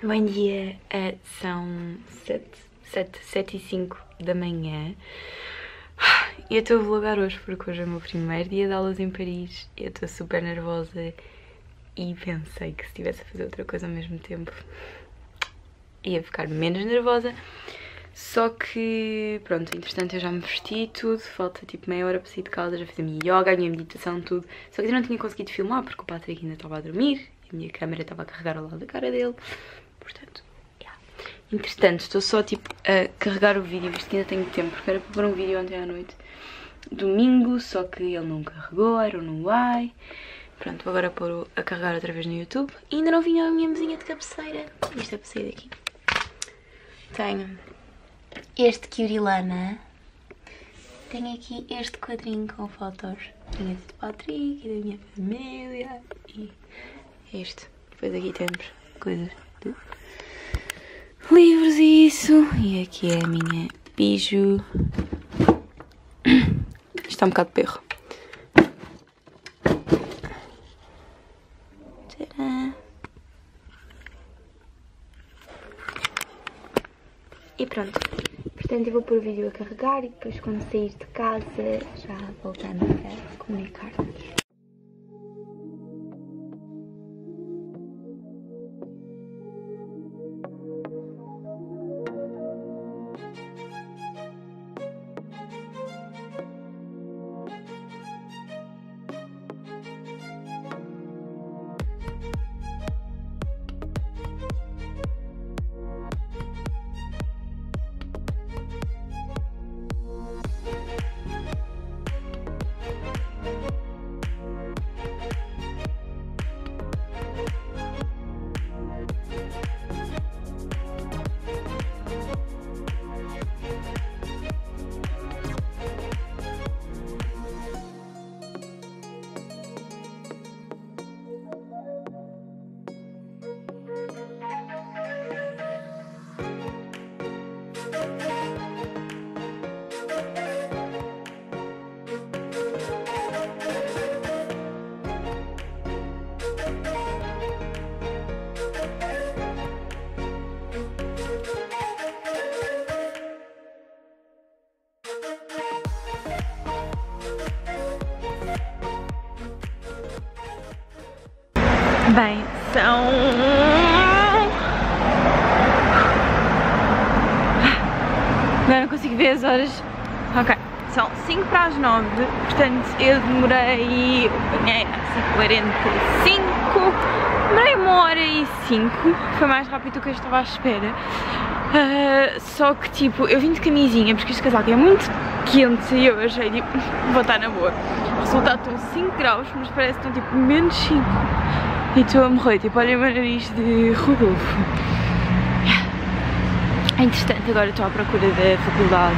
Bom dia, são 7h05 da manhã e eu estou a vlogar hoje porque hoje é o meu primeiro dia de aulas em Paris e eu estou super nervosa e pensei que se estivesse a fazer outra coisa ao mesmo tempo ia ficar menos nervosa. Só que, pronto, entretanto eu já me vesti e tudo, falta tipo meia hora para sair de casa, já fiz a minha yoga, a minha meditação, tudo. Só que eu não tinha conseguido filmar porque o Patrick ainda estava a dormir e a minha câmera estava a carregar ao lado da cara dele. Portanto, yeah. Entretanto, estou só tipo a carregar o vídeo, visto que ainda tenho tempo, porque era para pôr um vídeo ontem à noite, domingo, só que ele não carregou, era no why. Pronto, vou agora pôr a carregar outra vez no YouTube. E ainda não vinha a minha mesinha de cabeceira. Isto é para sair daqui. Tenho este Curilana. Tenho aqui este quadrinho com fotos minhas de Patrick e da minha família. E este. Depois aqui temos coisas de livros e isso. E aqui é a minha biju. Está um bocado de perro. Tcharam. E pronto. Portanto, eu vou pôr o vídeo a carregar e depois quando sair de casa já voltamos a comunicar-nos. Bem, são... Agora não consigo ver as horas. Ok, são 5 para as 9, portanto eu demorei... Apanhei às 5h45, demorei 1h05, foi mais rápido do que eu estava à espera. Só que tipo, eu vim de camisinha porque este casaco é muito quente e eu achei tipo, vou estar na boa. O resultado estão 5 graus, mas parece que estão tipo menos 5. E estou a morrer, tipo, olha o meu nariz de Rodolfo. Entretanto, agora estou à procura da faculdade.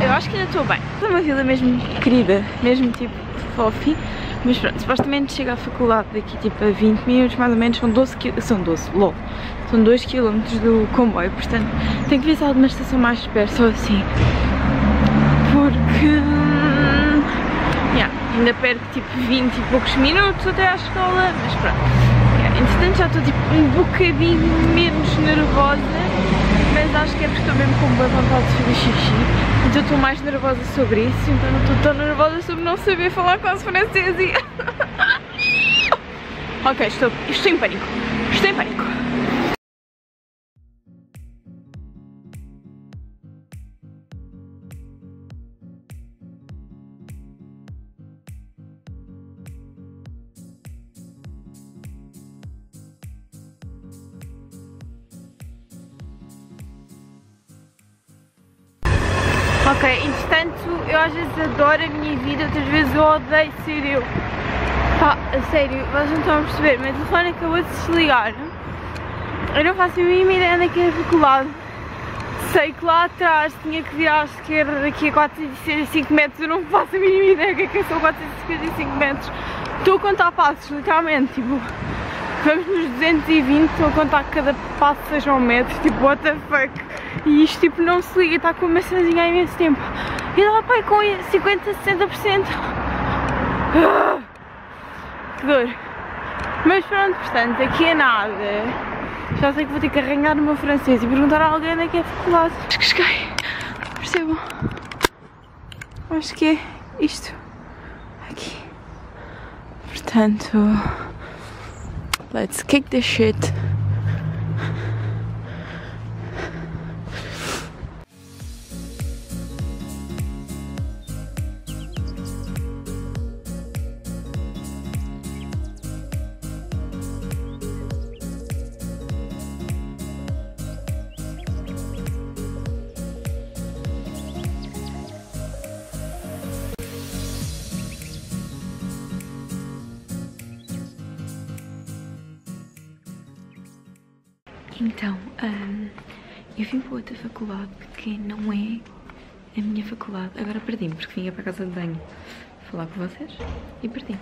Eu acho que ainda estou bem. É uma vila mesmo querida, mesmo tipo fofi. Mas pronto, supostamente chego à faculdade daqui tipo a 20 minutos, mais ou menos, são 12 km. São 12, lol. São 2 km do comboio, portanto tenho que ver se há alguma estação mais perto, só assim. Porque... ainda perco tipo 20 e poucos minutos até à escola, mas pronto. Entretanto já estou tipo um bocadinho menos nervosa, mas acho que é porque estou mesmo com boa vontade de fazer xixi. Então estou mais nervosa sobre isso, então não estou tão nervosa sobre não saber falar quase francês e... Ok, estou em pânico. Estou em pânico. Ok, entretanto, eu às vezes adoro a minha vida, outras vezes eu odeio ser eu. Pá, a sério, vocês não estão a perceber, o meu telefone acabou de se desligar. Eu não faço a mínima ideia onde é que é a faculdade. Sei que lá atrás tinha que virar à esquerda daqui a 455 metros, eu não faço a mínima ideia o que é são 455 metros. Estou a contar passos, literalmente, tipo, vamos nos 220, estou a contar que cada passo seja um metro, tipo, what the fuck. E isto tipo não se liga, está com uma cenazinha há imenso tempo. E ela vai com 50, 60%. Que dor. Mas pronto, portanto, aqui é nada. Já sei que vou ter que arranhar o meu francês e perguntar a alguém onde é que é a faculdade. Acho que cheguei. Percebam? Acho que é isto. Aqui. Portanto, let's kick this shit. Então, eu vim para outra faculdade que não é a minha faculdade. Agora perdi-me porque vinha para a casa de banho falar com vocês e perdi-me.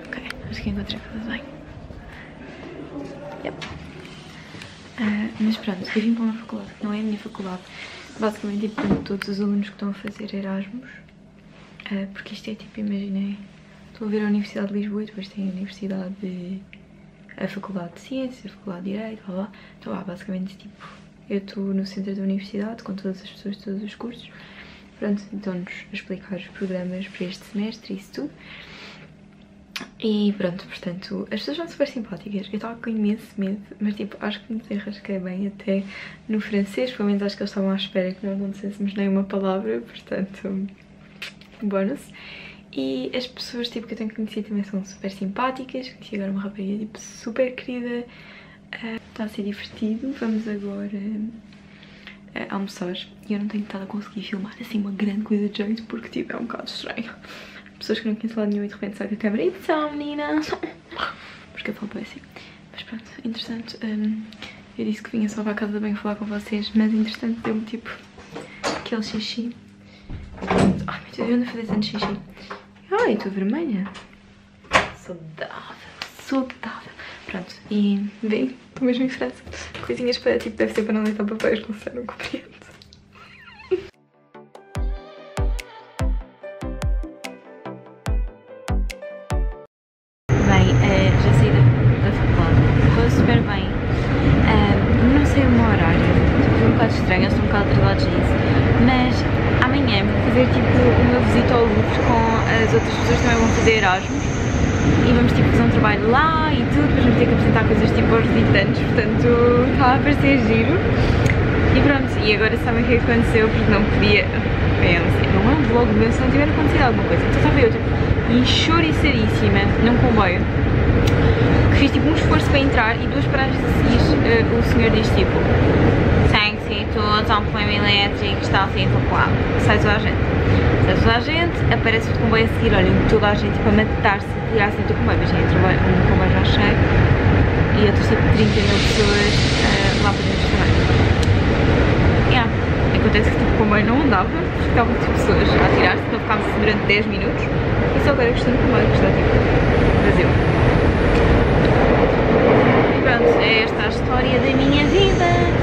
Ok, acho que encontrei a casa de banho. Yep. Mas pronto, eu vim para uma faculdade que não é a minha faculdade. Basicamente, tipo, todos os alunos que estão a fazer Erasmus. Porque isto é tipo, imaginei. Estou a ver a Universidade de Lisboa e depois tem a Faculdade de Ciências, a Faculdade de Direito, blá blá. Então basicamente tipo, eu estou no centro da universidade com todas as pessoas de todos os cursos. Pronto, estão-nos a explicar os programas para este semestre e isso tudo. E pronto, portanto, as pessoas são super simpáticas. Eu estava com imenso medo, mas tipo, acho que me desenrasquei bem até no francês. Pelo menos acho que eles estavam à espera que não acontecêssemos nenhuma palavra, portanto, bónus. E as pessoas tipo, que eu tenho conhecido também são super simpáticas. Conheci agora uma rapariga tipo, super querida. Está a ser divertido. Vamos agora almoçar. E eu não tenho estado a conseguir filmar assim uma grande coisa de jeito porque tipo, é um bocado estranho. Pessoas que não conhecem lado nenhum e de repente sai da câmera e então, meninas. Porque eu falo bem assim. Mas pronto, interessante. Eu disse que vinha só para a casa bem falar com vocês, mas interessante deu-me tipo aquele xixi. Ai meu Deus, eu ando a fazer tanto xixi. Ai, estou vermelha. Saudável, saudável. Pronto, e bem, estou mesmo em França. Coisinhas para, tipo, deve ser para não deitar papéis, não sei, não compreendo. Bem, já saí da faculdade, correu super bem. Não sei o meu horário, foi um bocado estranho, eles estão um bocado atrasados nisso. Mas amanhã vou fazer tipo uma visita ao Louvre com as outras pessoas que também vão fazer Erasmus. E vamos tipo fazer um trabalho lá e tudo, depois vamos ter que apresentar coisas tipo aos visitantes, portanto está a parecer giro. E pronto, e agora sabem o que aconteceu, porque não podia, bem, não é um vlog meu se não tiver acontecido alguma coisa. Então estava eu tipo enxoriçadíssima num comboio, que fiz tipo um esforço para entrar e duas paragens a seguir o senhor diz tipo segue-se todos a um plano elétrico que está assim evacuado. Sai toda a gente. Sai toda a gente, aparece o comboio a seguir, olhem, toda a gente para matar-se e tirar-se do comboio. Mas um comboio já cheio e outros tipo 30 mil pessoas lá para dentro também. Yeah. Acontece que tipo, o comboio não andava, porque estavam tipo, pessoas a tirar-se, então ficámos durante 10 minutos e só agora a questão do comboio que está tipo vazio. E pronto, é esta a história da minha vida.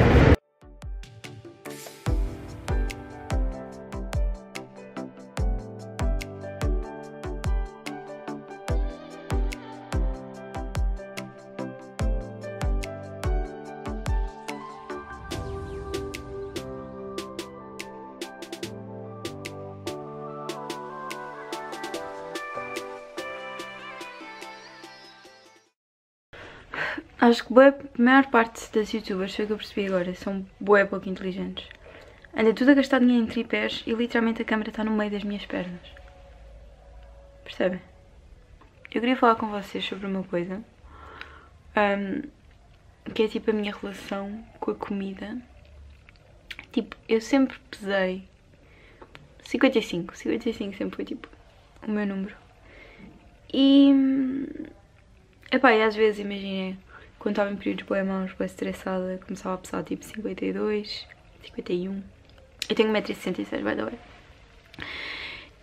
Acho que a maior parte das youtubers, foi o que eu percebi agora, são bué pouco inteligentes. Anda tudo a gastar dinheiro em tripés e literalmente a câmera está no meio das minhas pernas. Percebem? Eu queria falar com vocês sobre uma coisa. Que é tipo a minha relação com a comida. Tipo, eu sempre pesei 55 sempre foi tipo o meu número. E... epá, e às vezes imaginei, quando estava em períodos bem maus, bem estressada, começava a pesar tipo 52, 51. Eu tenho 1,66 m, by the way.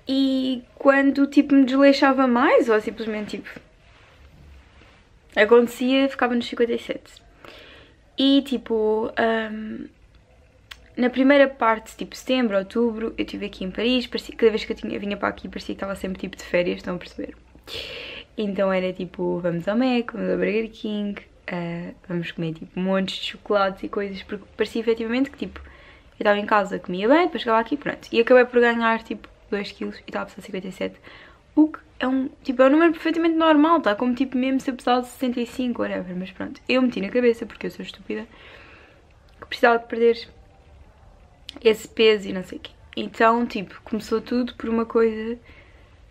E quando tipo me desleixava mais, ou simplesmente tipo acontecia, ficava nos 57. E tipo, na primeira parte, tipo setembro, outubro, eu estive aqui em Paris, parecia, cada vez que eu vinha para aqui parecia que estava sempre tipo de férias, estão a perceber? Então era tipo, vamos ao Mac, vamos ao Burger King, vamos comer tipo montes de chocolates e coisas, porque parecia efetivamente que tipo, eu estava em casa, comia bem, depois chegava aqui e pronto. E acabei por ganhar tipo 2 kg e estava a pesar 57, o que é um número perfeitamente normal, está como tipo mesmo se eu pesasse 65, whatever, mas pronto. Eu meti na cabeça, porque eu sou estúpida, que precisava de perder esse peso e não sei o quê. Então, tipo, começou tudo por uma coisa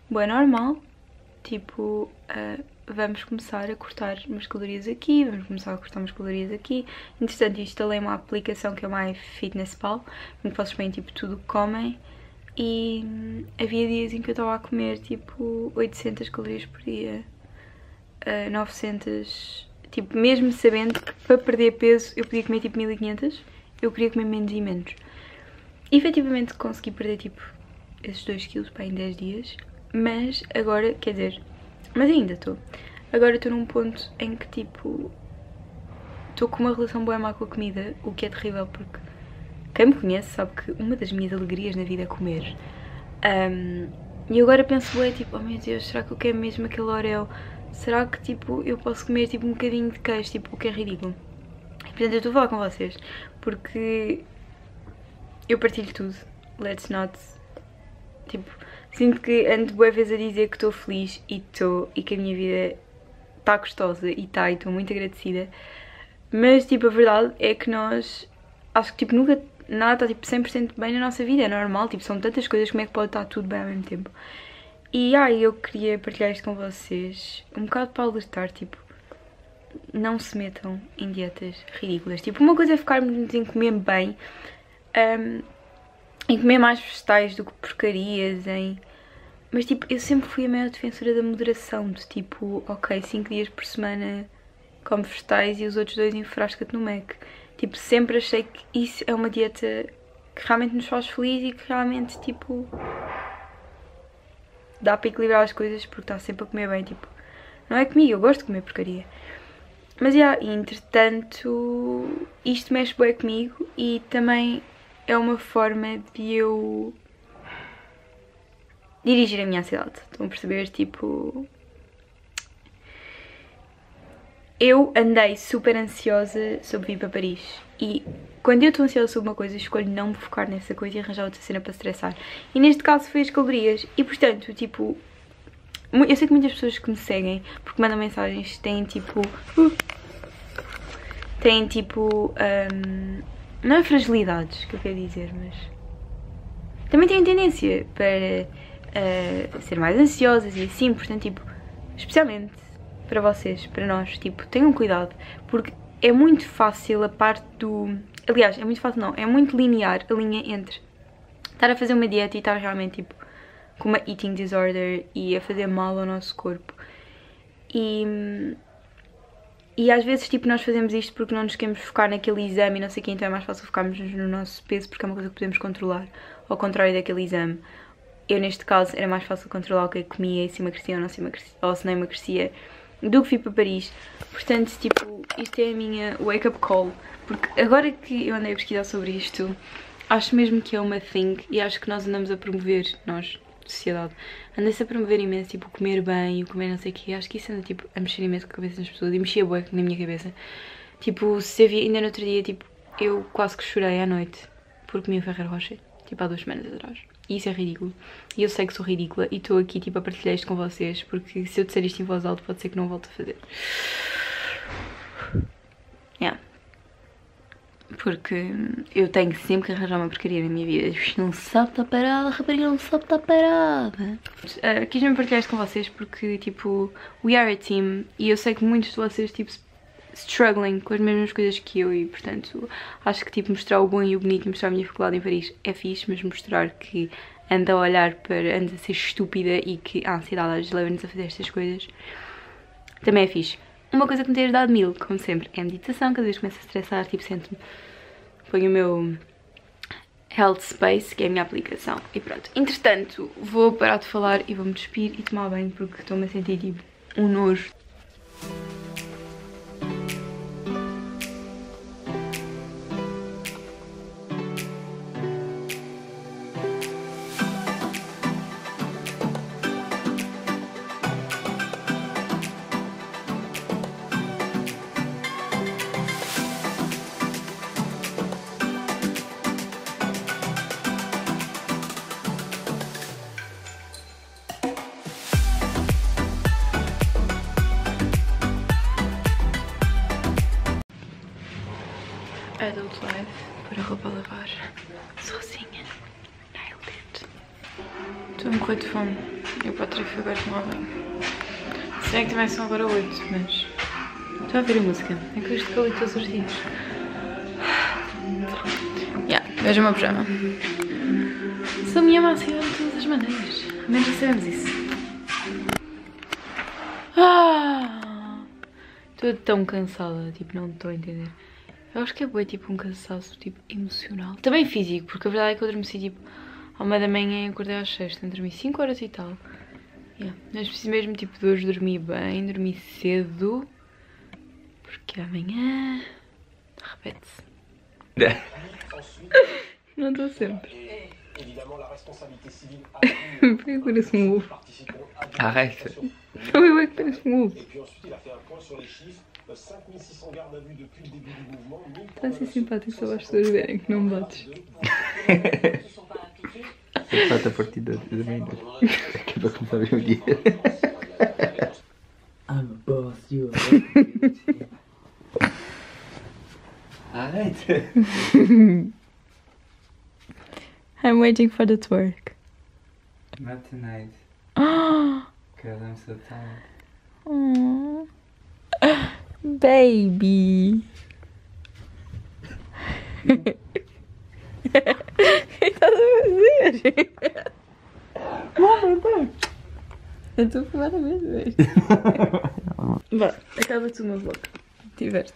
boa, normal, tipo, vamos começar a cortar umas calorias aqui, vamos começar a cortar umas calorias aqui. Entretanto, instalei uma aplicação que é o MyFitnessPal, em que vocês veem tipo tudo o que comem, e havia dias em que eu estava a comer tipo 800 calorias por dia, 900, tipo, mesmo sabendo que para perder peso eu podia comer tipo 1500, eu queria comer menos e menos. E efetivamente consegui perder tipo esses 2 kg para em 10 dias, mas agora, quer dizer, mas ainda estou. Agora estou num ponto em que tipo estou com uma relação boa má com a comida, o que é terrível porque quem me conhece sabe que uma das minhas alegrias na vida é comer. E agora penso, tipo, oh meu Deus, será que eu quero mesmo aquele Oreo? Será que tipo eu posso comer tipo um bocadinho de queijo, tipo, o que é ridículo? E portanto eu estou a falar com vocês porque eu partilho tudo. Let's not. Tipo, sinto que ando boa vez a dizer que estou feliz e estou, e que a minha vida está gostosa e está, e estou muito agradecida. Mas tipo, a verdade é que nós, acho que tipo nunca nada está tipo 100% bem na nossa vida, é normal, tipo, são tantas coisas, como é que pode estar tudo bem ao mesmo tempo? E eu queria partilhar isto com vocês, um bocado para alertar, tipo, não se metam em dietas ridículas. Tipo, uma coisa é ficarmos em comer bem, em comer mais vegetais do que porcarias, mas tipo, eu sempre fui a maior defensora da moderação, de tipo, ok, 5 dias por semana come vegetais e os outros 2 enfrasca-te no Mac. Tipo, sempre achei que isso é uma dieta que realmente nos faz feliz e que realmente, tipo, dá para equilibrar as coisas porque está sempre a comer bem, tipo, não é comigo, eu gosto de comer porcaria. Mas, entretanto, isto mexe bem comigo e também é uma forma de eu dirigir a minha ansiedade. Estão a perceber? Tipo, eu andei super ansiosa sobre vir para Paris e quando eu estou ansiosa sobre uma coisa escolho não me focar nessa coisa e arranjar outra cena para estressar. E neste caso foi as calorias e portanto, tipo, eu sei que muitas pessoas que me seguem, porque mandam mensagens, têm tipo, não é fragilidades que eu quero dizer, mas também têm tendência para ser mais ansiosas e assim, portanto, tipo, especialmente para vocês, para nós, tipo, tenham cuidado, porque é muito fácil a parte do... Aliás, é muito fácil não, é muito linear a linha entre estar a fazer uma dieta e estar realmente, tipo, com uma eating disorder e a fazer mal ao nosso corpo. E às vezes, tipo, nós fazemos isto porque não nos queremos focar naquele exame e não sei o que, então é mais fácil focarmos no nosso peso porque é uma coisa que podemos controlar, ao contrário daquele exame. Eu, neste caso, era mais fácil controlar o que eu comia e se emagrecia ou não se emagrecia, ou se não emagrecia, do que fui para Paris. Portanto, tipo, isto é a minha wake-up call, porque agora que eu andei a pesquisar sobre isto, acho mesmo que é uma thing e acho que nós andamos a promover, nós, sociedade, anda-se a promover imenso, tipo, comer bem e comer não sei o quê. Acho que isso anda, tipo, a mexer imenso com a cabeça das pessoas e mexia bué na minha cabeça. Tipo, se havia, ainda no outro dia, tipo, eu quase que chorei à noite por comer um Ferrero Rocher, tipo, há 2 semanas atrás. E isso é ridículo. E eu sei que sou ridícula e estou aqui, tipo, a partilhar isto com vocês, porque se eu disser isto em voz alta pode ser que não volte a fazer. Porque eu tenho sempre que arranjar uma porcaria na minha vida. Isto não sabe estar parada, a rapariga não sabe estar parada. Quis mesmo partilhar isto com vocês porque, tipo, we are a team e eu sei que muitos de vocês, tipo, struggling com as mesmas coisas que eu e, portanto, acho que, tipo, mostrar o bom e o bonito e mostrar a minha faculdade em Paris é fixe, mas mostrar que anda a olhar para, anda a ser estúpida e que a ansiedade às vezes leva-nos a fazer estas coisas também é fixe. Uma coisa que me tem ajudado mil, como sempre, é a meditação. Cada vez que começo a estressar, tipo, sento-me, ponho o meu Health Space, que é a minha aplicação, e pronto. Entretanto, vou parar de falar e vou-me despir e tomar banho, porque estou-me a sentir, tipo, um nojo. Adult Life para roupa a lavar sozinha. Nailed it. Estou um bocado de fome. E o Patrick foi agora tomar banho. Sei que também são agora 8, mas estou a ouvir a música. É que eu estou ali todos os dias. Veja o meu pijama. Sou minha máxima de todas as maneiras. Menos sabemos isso. Estou tão cansada, tipo, não estou a entender. Eu acho que é tipo um cansaço tipo emocional. Também físico, porque a verdade é que eu adormeci tipo à 1h da manhã e acordei às 6. Então dormi 5 horas e tal. Mas preciso mesmo tipo de hoje dormir bem, dormir cedo. Porque amanhã repete-se. Não estou sempre. Porque parece um ovo. Arrête. Eu é que parece um ovo. Está a ser simpático só para as pessoas verem que não me bates. Eu faço a partir da manhã. Que é para começar bem o dia. I'm a boss, you Arrête. I'm waiting for the twerk. Not tonight. Because I'm so tired. Aww. Baby. O que estás a fazer? Eu estou a filmar a mesma vez. Vá, acaba-te o meu vlog. Diverte.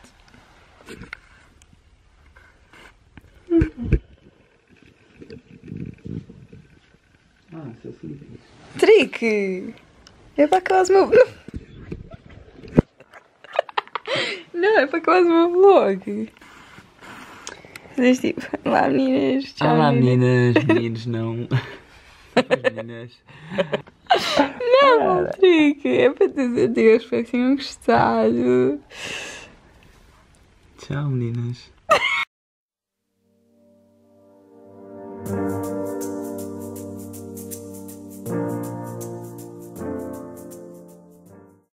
Trick! É para acabar o meu... Não, é para acabar o meu vlog. Fazes tipo, olá meninas, tchau. Olá meninas, meninos não. Meninas. Não, Trick, é para dizer Deus, espero que tenham gostado. Tchau meninas.